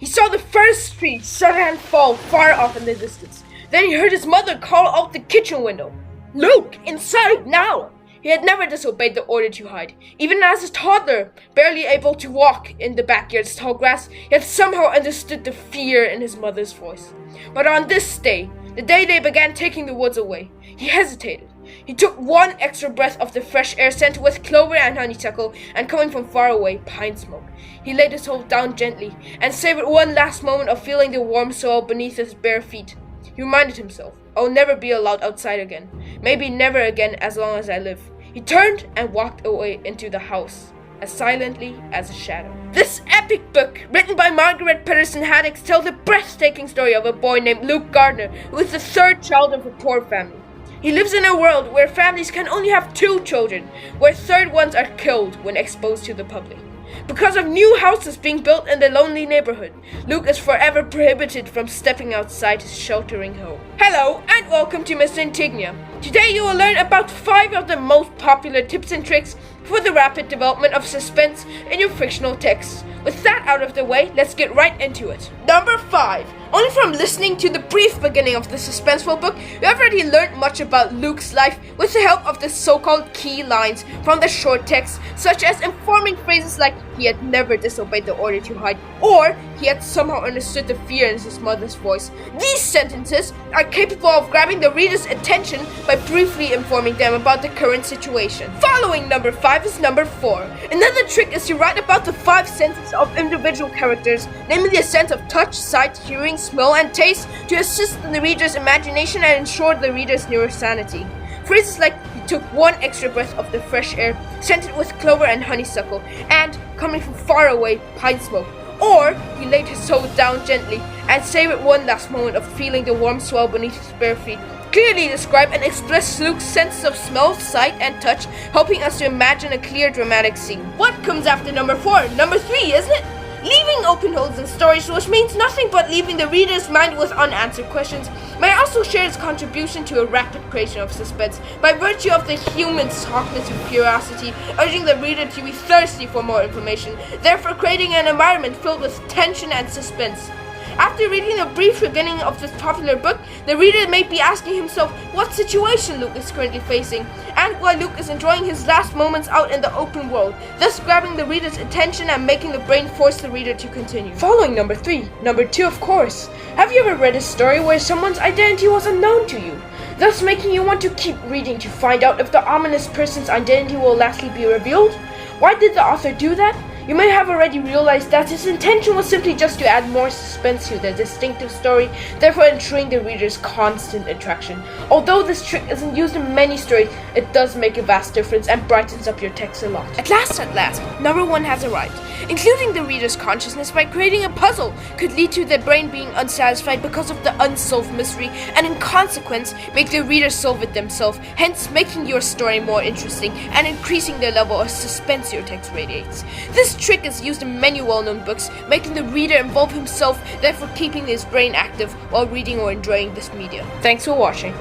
saw the first tree suddenly fall far off in the distance. Then he heard his mother call out the kitchen window, "Luke, inside now!" He had never disobeyed the order to hide. Even as a toddler, barely able to walk in the backyard's tall grass, he had somehow understood the fear in his mother's voice. But on this day, the day they began taking the woods away, he hesitated. He took one extra breath of the fresh air scented with clover and honeysuckle and coming from far away pine smoke. He laid his hoe down gently and savored one last moment of feeling the warm soil beneath his bare feet. He reminded himself, "I'll never be allowed outside again. Maybe never again as long as I live." He turned and walked away into the house, as silently as a shadow. This epic book, written by Margaret Patterson Haddix, tells a breathtaking story of a boy named Luke Gardner, who is the third child of a poor family. He lives in a world where families can only have 2 children, where third ones are killed when exposed to the public. Because of new houses being built in the lonely neighborhood, Luke is forever prohibited from stepping outside his sheltering home. Hello and welcome to Mr. Intignia. Today you will learn about 5 of the most popular tips and tricks for the rapid development of suspense in your fictional texts. With that out of the way, let's get right into it. Number 5. Only from listening to the brief beginning of the suspenseful book, we have already learned much about Luke's life with the help of the so-called key lines from the short text, such as informing phrases like he had never disobeyed the order to hide, or he had somehow understood the fear in his mother's voice. These sentences are capable of grabbing the reader's attention by briefly informing them about the current situation. Following number 5 is number 4. Another trick is to write about the 5 senses of individual characters, namely the sense of touch, sight, hearing, smell, and taste, to assist in the reader's imagination and ensure the reader's near sanity. Phrases like he took one extra breath of the fresh air, scented with clover and honeysuckle, and coming from far away pine smoke. Or he laid his hoe down gently and savored one last moment of feeling the warm soil beneath his bare feet, clearly describe and express Luke's sense of smell, sight, and touch, helping us to imagine a clear dramatic scene. What comes after number 4? Number 3, isn't it? Leaving open holes in stories, which means nothing but leaving the reader's mind with unanswered questions, may also share its contribution to a rapid creation of suspense by virtue of the human's cognitive curiosity, urging the reader to be thirsty for more information, therefore creating an environment filled with tension and suspense. After reading the brief beginning of this popular book, the reader may be asking himself what situation Luke is currently facing, and why Luke is enjoying his last moments out in the open world, thus grabbing the reader's attention and making the brain force the reader to continue. Following number 3, number 2 of course. Have you ever read a story where someone's identity was unknown to you, thus making you want to keep reading to find out if the ominous person's identity will lastly be revealed? Why did the author do that? You may have already realized that his intention was simply just to add more suspense to the distinctive story, therefore ensuring the reader's constant attraction. Although this trick isn't used in many stories, it does make a vast difference and brightens up your text a lot. At last, number 1 has arrived. Including the reader's consciousness by creating a puzzle could lead to the brain being unsatisfied because of the unsolved mystery, and in consequence make the reader solve it themselves, hence making your story more interesting and increasing the level of suspense your text radiates. This trick is used in many well-known books, making the reader involve himself, therefore keeping his brain active while reading or enjoying this media. Thanks for watching.